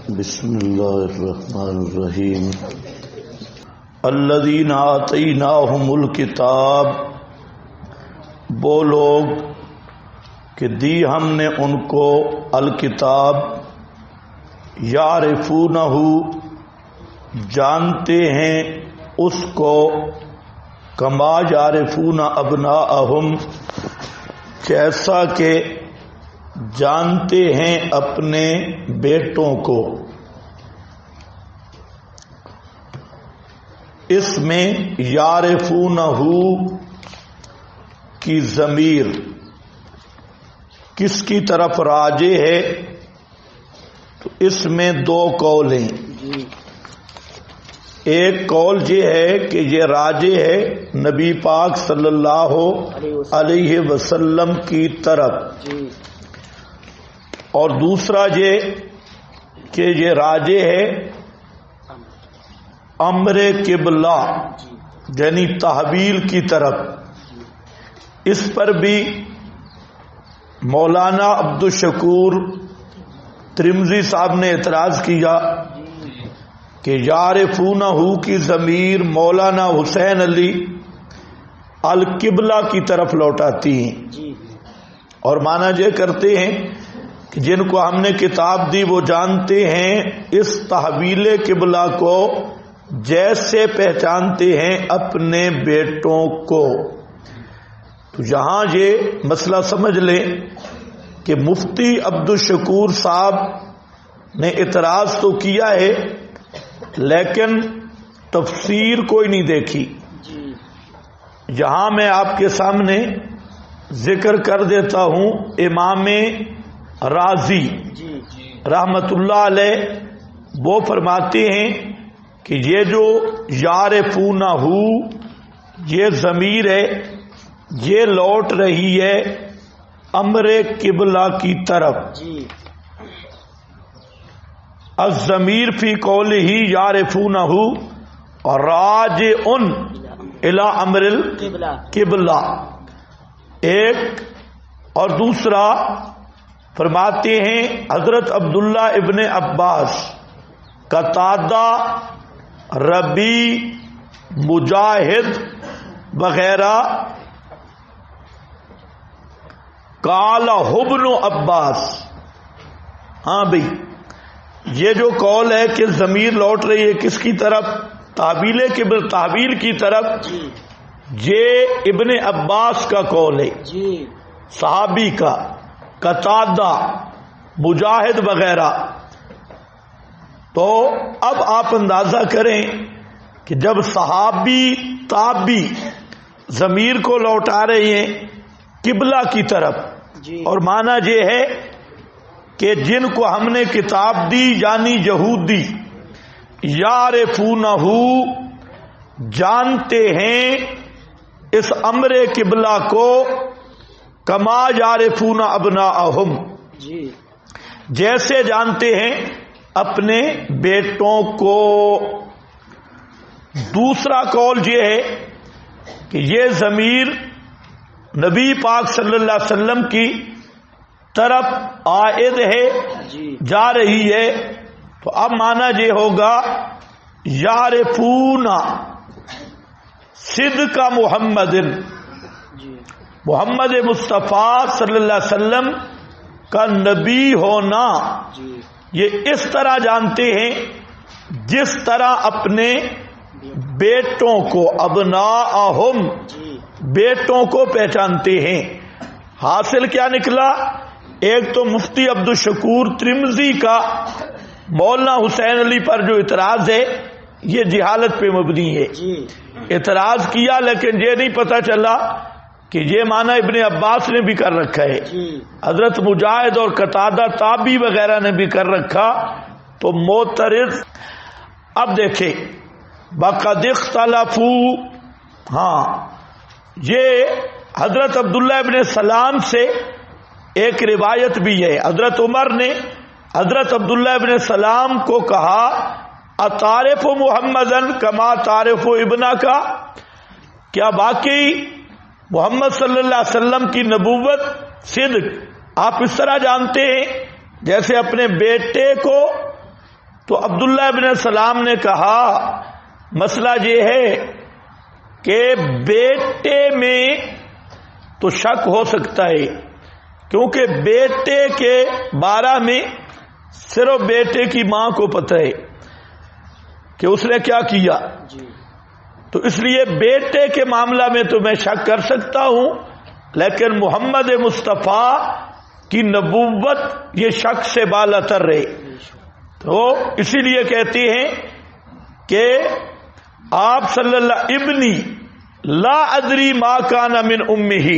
بسم اللہ الرحمن الرحیم الذین آتیناہم الکتاب، وہ لوگ کہ دی ہم نے ان کو الکتاب، یعرفونہ، جانتے ہیں اس کو، کما یعرفون ابناءہم، جیسا کہ جانتے ہیں اپنے بیٹوں کو۔ اس میں یعرفونہ کی ضمیر کس کی طرف راجع ہے؟ تو اس میں دو قول ہیں۔ ایک قول یہ ہے کہ یہ راجع ہے نبی پاک صلی اللہ علیہ وسلم کی طرف، اور دوسرا یہ کہ یہ راجع ہے امر قبلہ یعنی تحویل کی طرف۔ اس پر بھی مولانا عبدالشکور ترمذی صاحب نے اعتراض کیا کہ یعرفونہ کی ضمیر مولانا حسین علی القبلہ کی طرف لوٹاتی ہیں، اور مانا یہ کرتے ہیں کہ جن کو ہم نے کتاب دی وہ جانتے ہیں اس تحویل قبلہ کو جیسے پہچانتے ہیں اپنے بیٹوں کو۔ تو یہاں یہ مسئلہ سمجھ لیں کہ مفتی عبدالشکور صاحب نے اعتراض تو کیا ہے لیکن تفسیر کوئی نہیں دیکھی۔ یہاں میں آپ کے سامنے ذکر کر دیتا ہوں، امام راضی رحمت اللہ علیہ وہ فرماتے ہیں کہ یہ جو یعرفونہ یہ ضمیر ہے یہ لوٹ رہی ہے امر قبلہ کی طرف۔ الضمیر فی قولہ یعرفونہ راجع الی امر القبلہ، ایک، اور دوسرا فرماتے ہیں حضرت عبداللہ ابن عباس، قتادہ، ربی، مجاہد وغیرہ، قال ابن عباس۔ ہاں بھئی یہ جو قول ہے کہ ضمیر لوٹ رہی ہے کس کی طرف؟ تحویل کی طرف، یہ ابن عباس کا قول ہے، صحابی کا، قتادہ، مجاہد وغیرہ۔ تو اب آپ اندازہ کریں کہ جب صحابی تابی ضمیر کو لوٹا رہے ہیں قبلہ کی طرف، اور معنی یہ ہے کہ جن کو ہم نے کتاب دی یعنی یہودی، یعرفونہ جانتے ہیں اس امر قبلہ کو، کما یعرفون ابناءہم، جیسے جانتے ہیں اپنے بیٹوں کو۔ دوسرا قول یہ ہے کہ یہ ضمیر نبی پاک صلی اللہ علیہ وسلم کی طرف عائد ہے، جا رہی ہے، تو اب معنی یہ ہوگا یعرفون صدق محمد، محمد مصطفیٰ صلی اللہ علیہ وسلم کا نبی ہونا یہ اس طرح جانتے ہیں جس طرح اپنے بیٹوں کو، ابناءہم، بیٹوں کو پہچانتے ہیں۔ حاصل کیا نکلا؟ ایک تو مفتی عبدالشکور ترمذی کا مولانا حسین علی پر جو اعتراض ہے یہ جہالت پہ مبنی ہے، اعتراض کیا لیکن یہ نہیں پتہ چلا کہ یہ معنی ابن عباس نے بھی کر رکھا ہے، حضرت مجاہد اور قتادہ تابی وغیرہ نے بھی کر رکھا، تو معترض۔ اب دیکھیں بقد اختلفوا، ہاں یہ حضرت عبداللہ ابن سلام سے ایک روایت بھی ہے، حضرت عمر نے حضرت عبداللہ ابن سلام کو کہا اتعرف محمدن کما تعرف ابنا کا، کیا باقی محمد صلی اللہ علیہ وسلم کی نبوت صدق آپ اس طرح جانتے ہیں جیسے اپنے بیٹے کو تو عبداللہ ابن سلام نے کہا مسئلہ یہ ہے کہ بیٹے میں تو شک ہو سکتا ہے، کیونکہ بیٹے کے بارے میں صرف بیٹے کی ماں کو پتہ ہے کہ اس نے کیا کیا، تو اس لیے بیٹے کے معاملہ میں تو میں شک کر سکتا ہوں، لیکن محمد مصطفیٰ کی نبوت یہ شک سے بالاتر رہے، تو اسی لیے کہتے ہیں کہ آپ صلی اللہ ابنی لا ادری ما کان من امہ،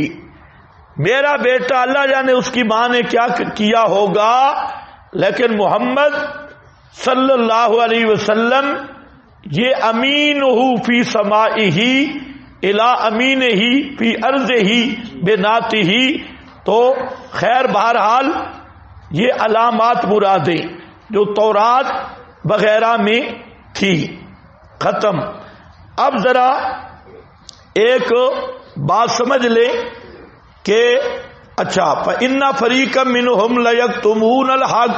میرا بیٹا اللہ جانے اس کی ماں نے کیا کیا ہوگا، لیکن محمد صلی اللہ علیہ وسلم یہ امینہ فی سمائہ الی امینہ فی ارضہ بناتہ، تو خیر بہرحال یہ علامات مرادیں جو تورات وغیرہ میں تھی، ختم۔ اب ذرا ایک بات سمجھ لیں کہ اچھا فَإِنَّ فَرِيقًا مِّنْهُمْ لَيَكْتُمُونَ الْحَقَّ،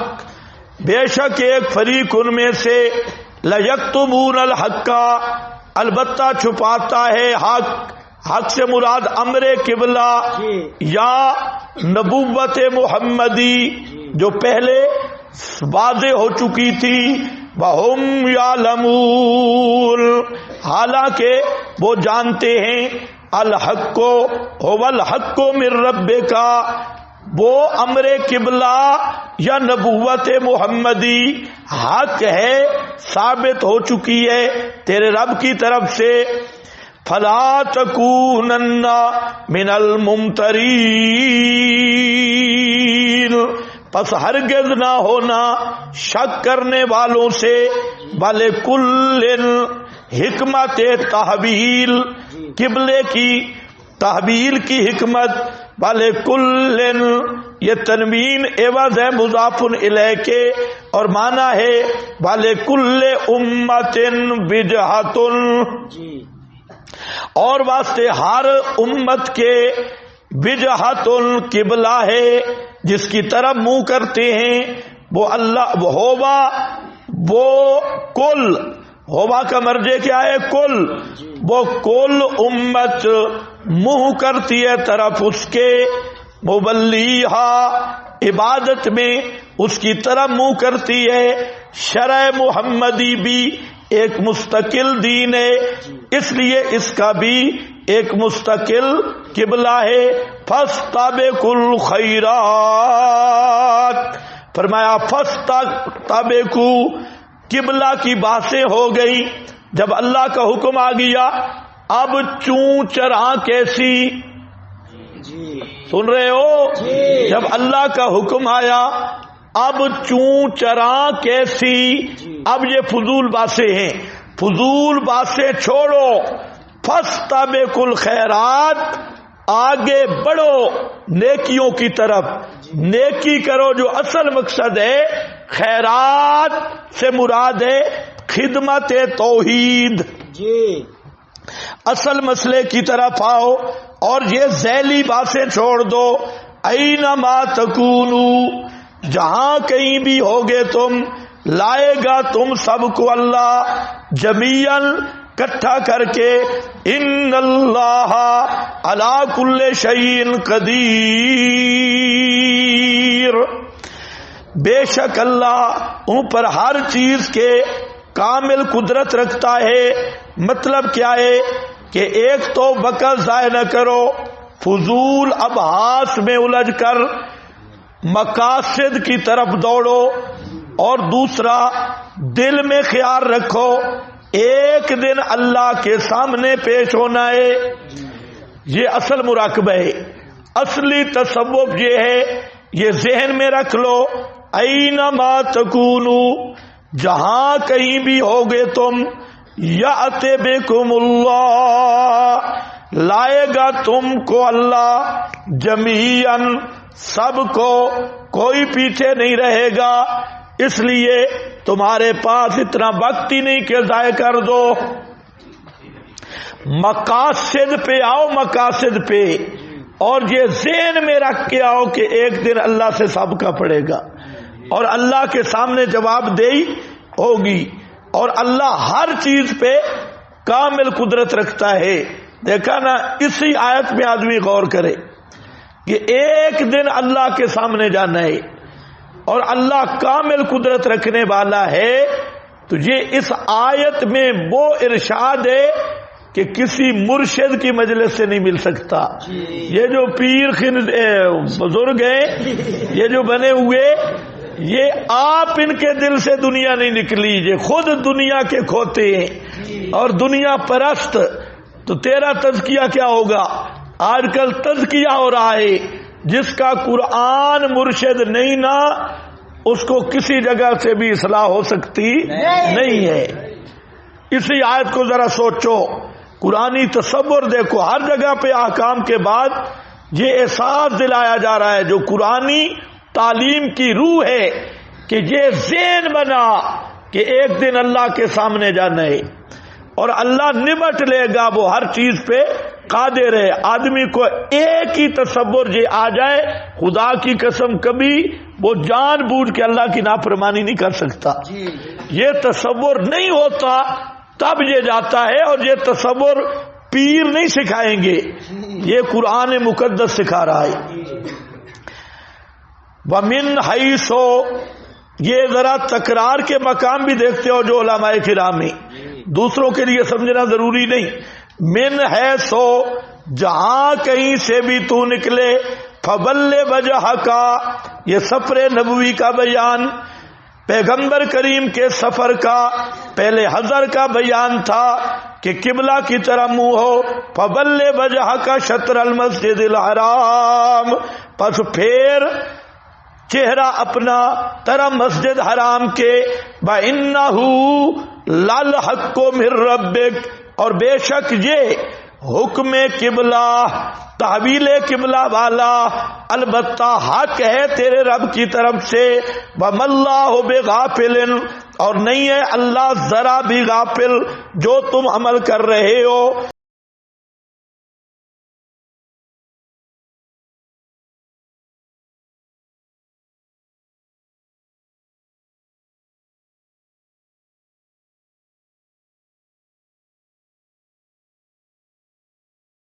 بے شک ایک فریق ان میں سے لَيَكْتُمُونَ الْحَقَّ، البتہ چھپاتا ہے حق سے مراد امر قبلہ یا نبوت محمدی جو پہلے واضح ہو چکی تھی، وَهُمْ يَعْلَمُونَ، حالانکہ وہ جانتے ہیں الحق هو الحق من ربک، وہ امر قبلہ یا نبوت محمدی حق ہے، ثابت ہو چکی ہے تیرے رب کی طرف سے، فلا تکونن من الممترین، پس ہرگز نہ ہونا شک کرنے والوں سے، بل کل حکمت تحویل، قبلے کی تحویل کی حکمت، بل کل یہ تنوین عوض ہے مضاف الیہ کے، اور معنی ہے بل کل امت وجہۃ، اور واسطے ہر امت کے وجہۃ قبلہ ہے جس کی طرف منہ کرتے ہیں، وہ اللہ وہ ہووا، وہ کل ہووا کا مرجع کیا ہے کل، وہ کل امت منہ کرتی ہے طرف اس کے، مبلیہا عبادت میں اس کی طرف منہ کرتی ہے، شرع محمدی بھی ایک مستقل دین ہے، اس لیے اس کا بھی ایک مستقل قبلہ ہے، فاستبقوا الخیرات، فرمایا فاستبقوا، قبلہ کی باتیں ہو گئی، جب اللہ کا حکم آ گیا، اب چون چراں کیسی، سن رہے ہو، جب اللہ کا حکم آیا اب چون چراں کیسی، اب یہ فضول باتیں ہیں، فضول باتیں چھوڑو، فاستبقوا الخیرات، آگے بڑھو نیکیوں کی طرف، نیکی کرو جو اصل مقصد ہے، خیرات سے مراد ہے خدمت توحید، اصل مسئلے کی طرف آؤ، اور یہ ذیلی باتیں چھوڑ دو، اینما تکونو، جہاں کہیں بھی ہوگے تم، لائے گا تم سب کو اللہ جمیعاً اکٹھا کر کے، ان اللہ علی کل شیء قدیر، بے شک اللہ ان پر ہر چیز کے کامل قدرت رکھتا ہے۔ مطلب کیا ہے کہ ایک تو وقت ضائع نہ کرو فضول ابحاث میں الجھ کر، مقاصد کی طرف دوڑو، اور دوسرا دل میں خیال رکھو ایک دن اللہ کے سامنے پیش ہونا ہے، یہ اصل مراقبہ ہے، اصلی تصوف یہ ہے، یہ ذہن میں رکھ لو، اینما تکونو، جہاں کہیں بھی ہوگے تم، یأتی بکم اللہ، لائے گا تم کو اللہ جمیعاً، سب کو، کوئی پیچھے نہیں رہے گا، اس لیے تمہارے پاس اتنا وقت ہی نہیں کہ ضائع کر دو، مقاصد پہ آؤ، مقاصد پہ، اور یہ ذہن میں رکھ کے آؤ کہ ایک دن اللہ سے سب کا پڑے گا، اور اللہ کے سامنے جواب دے ہوگی، اور اللہ ہر چیز پہ کامل قدرت رکھتا ہے۔ دیکھا نا، اسی آیت میں آدمی غور کرے کہ ایک دن اللہ کے سامنے جانا ہے اور اللہ کامل قدرت رکھنے والا ہے، تو یہ اس آیت میں وہ ارشاد ہے کہ کسی مرشد کی مجلس سے نہیں مل سکتا۔ یہ جو پیر بزرگ ہیں، یہ جو بنے ہوئے، یہ آپ ان کے دل سے دنیا نہیں نکلی، یہ خود دنیا کے کھوتے ہیں اور دنیا پرست۔ تو تیرا تزکیہ کیا ہوگا؟ آج کل تزکیہ ہو رہا ہے، جس کا قرآن مرشد نہیں نا، اس کو کسی جگہ سے بھی اصلاح ہو سکتی نہیں ہے۔ اسی آیت کو ذرا سوچو، قرآنی تصور دیکھو، ہر جگہ پہ احکام کے بعد یہ احساس دلایا جا رہا ہے جو قرآنی تعلیم کی روح ہے، کہ یہ ذہن بنا کہ ایک دن اللہ کے سامنے جانا ہے اور اللہ نمٹ لے گا، وہ ہر چیز پہ قادر ہے۔ آدمی کو ایک ہی تصور یہ آ جائے، خدا کی قسم کبھی وہ جان بوجھ کے اللہ کی نافرمانی نہیں کر سکتا۔ یہ تصور نہیں ہوتا تب یہ جاتا ہے، اور یہ تصور پیر نہیں سکھائیں گے، یہ قرآن مقدس سکھا رہا ہے۔ وَمِنْ حَيْثُ، یہ ذرا تکرار کے مقام بھی دیکھتے ہو جو علماء کرام ہیں، دوسروں کے لیے سمجھنا ضروری نہیں۔ من حیث، جہاں کہیں سے بھی تو نکلے، فبلغ وجہک، یہ سفر نبوی کا بیان، پیغمبر کریم کے سفر کا پہلے حضر کا بیان تھا کہ قبلہ کی طرف منہ ہو، فبلغ وجہک شطر المسجد الحرام، پس پھر چہرہ اپنا طرف مسجد حرام کے، وَإِنَّهُ لَلْحَقُّ مِن رَبِّكَ، اور بے شک یہ حکم قبلہ، تحویل قبلہ والا البتہ حق ہے تیرے رب کی طرف سے، وَمَا اللَّهُ بِغَافِلٍ، اور نہیں ہے اللہ ذرا بھی غافل جو تم عمل کر رہے ہو۔